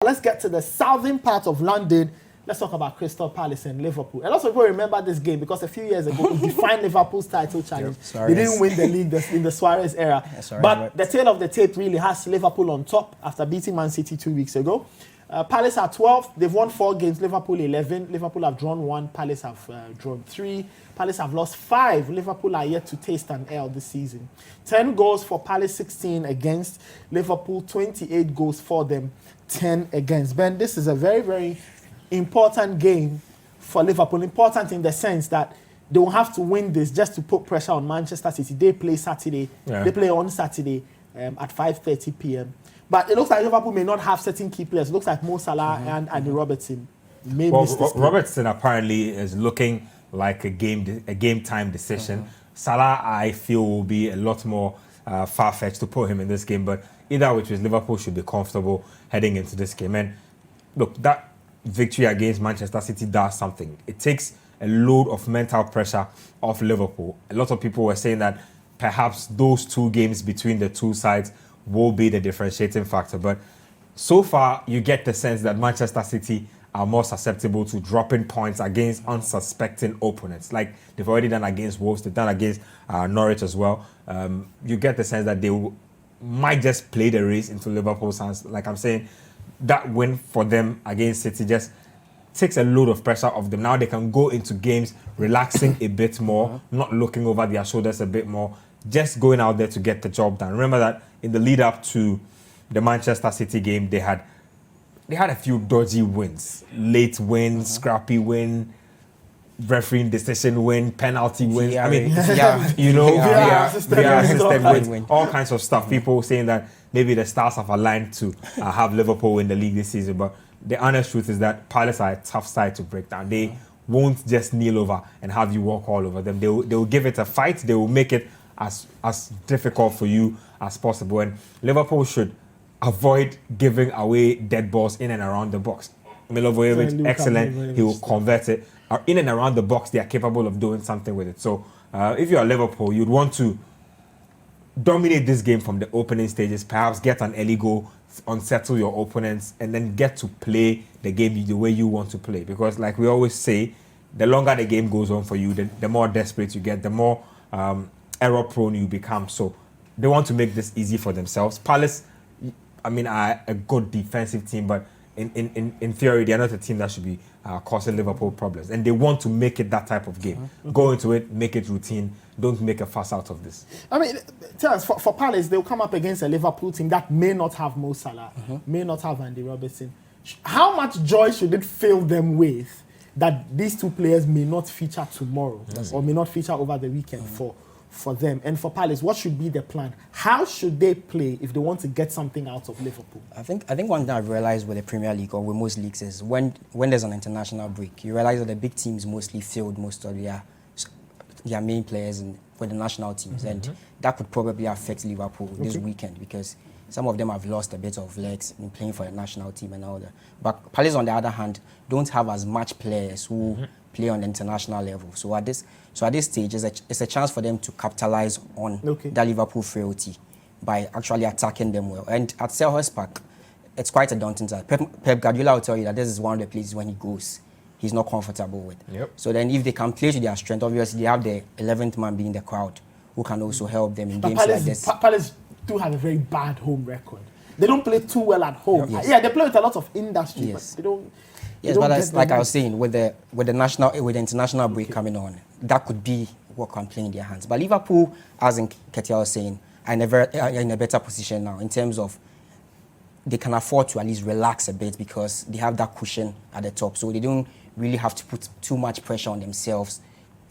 Let's get to the southern part of London. Let's talk about Crystal Palace and Liverpool. A lot of people remember this game because a few years ago it defined Liverpool's title challenge. They didn't win the league in the Suarez era. But the tail of the tape really has Liverpool on top after beating Man City 2 weeks ago. Palace are 12th. They've won 4 games. Liverpool 11. Liverpool have drawn 1. Palace have drawn 3. Palace have lost 5. Liverpool are yet to taste an L this season. 10 goals for Palace, 16 against. Liverpool, 28 goals for them, 10 against. Ben, this is a very, very important game for Liverpool. Important in the sense that they will have to win this just to put pressure on Manchester City. They play Saturday. Yeah. They play on Saturday at 5:30 p.m. But it looks like Liverpool may not have certain key players. It looks like Mo Salah and Andy Robertson may miss this game. Robertson apparently is looking like a game time decision. Salah, I feel, will be a lot more far-fetched to put him in this game. But either which is, Liverpool should be comfortable heading into this game. And look, that victory against Manchester City does something. It takes a load of mental pressure off Liverpool. A lot of people were saying that perhaps those 2 games between the two sides will be the differentiating factor. But so far, you get the sense that Manchester City are more susceptible to dropping points against unsuspecting opponents. Like they've already done against Wolves, they've done against Norwich as well. You get the sense that they might just play the race into Liverpool's hands. Like I'm saying, that win for them against City just takes a load of pressure off them. Now they can go into games relaxing a bit more, not looking over their shoulders a bit more, just going out there to get the job done. Remember that in the lead up to the Manchester City game, they had a few dodgy wins. Late win, scrappy win, refereeing decision win, penalty win. I mean, VR system win, all kinds of stuff. People saying that maybe the stars have aligned to have Liverpool in the league this season. But the honest truth is that Palace are a tough side to break down. They won't just kneel over and have you walk all over them. They will give it a fight. They will make it as difficult for you as possible. And Liverpool should avoid giving away dead balls in and around the box. Milivojevic, excellent. He will convert it. In and around the box, they are capable of doing something with it. So if you're Liverpool, you'd want to dominate this game from the opening stages, perhaps get an early goal, unsettle your opponents, and then get to play the game the way you want to play. Because like we always say, the longer the game goes on for you, the more desperate you get, the more error-prone you become. So they want to make this easy for themselves. Palace, I mean, are a good defensive team, but in theory, they're not a team that should be causing Liverpool problems. And they want to make it that type of game. Go into it, make it routine. Don't make a fuss out of this. I mean, tell us, for Palace, they'll come up against a Liverpool team that may not have Mo Salah, may not have Andy Robertson. How much joy should it fill them with that these 2 players may not feature tomorrow or may not feature over the weekend for them? And for Palace, what should be the plan? How should they play if they want to get something out of Liverpool? I think one thing I've realized with the Premier League or with most leagues is when there's an international break, you realize that the big teams mostly field most of their main players for the national teams, and that could probably affect Liverpool this weekend because some of them have lost a bit of legs in playing for the national team and all that. But Palace, on the other hand, don't have as much players who play on the international level. So at this stage, it's a chance for them to capitalize on that Liverpool frailty by actually attacking them well. And at Selhurst Park, it's quite a daunting task. Pep Guardiola will tell you that this is one of the places when he goes, he's not comfortable with. So then if they can play to their strength, obviously they have the 11th man being the crowd who can also help them in games like this. Palace do have a very bad home record. They don't play too well at home. Yeah, they play with a lot of industry, but they don't. Yes, but that's, like I was saying, with the international break coming on, that could be what can play in their hands. But Liverpool, as Ketia was saying, are in a better position now in terms of they can afford to at least relax a bit because they have that cushion at the top. So they don't really have to put too much pressure on themselves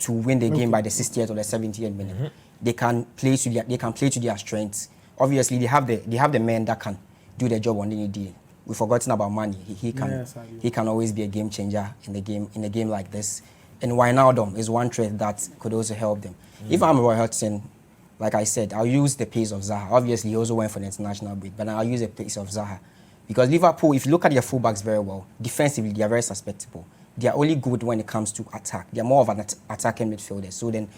to win the game by the 60th or the 70th minute. They can play to their strengths. Obviously, they have the men that can do their job on any day. We've forgotten about Mane. He can always be a game changer in a game like this. And Wijnaldum is one threat that could also help them. If I'm Roy Hodgson, like I said, I'll use the pace of Zaha. Obviously, he also went for the international break, but I'll use the pace of Zaha. Because Liverpool, if you look at their fullbacks very well, defensively, they are very susceptible. They are only good when it comes to attack. They are more of an attacking midfielder. So then,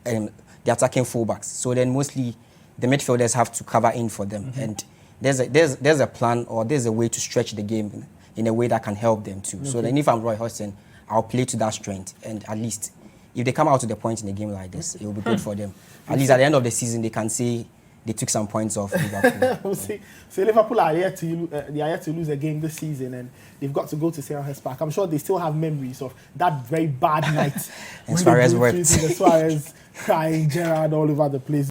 they're attacking fullbacks. So then mostly, the midfielders have to cover in for them. And there's a plan or there's a way to stretch the game in a way that can help them too. Okay. So then if I'm Roy Hodgson, I'll play to that strength, and at least if they come out to the point in a game like this, it will be good for them. At least at the end of the season, they can say they took some points off Liverpool. We'll see. So Liverpool are yet to lose a game this season, and they've got to go to Selhurst Park. I'm sure they still have memories of that very bad night and Suarez wept. Suarez crying, Gerrard all over the place.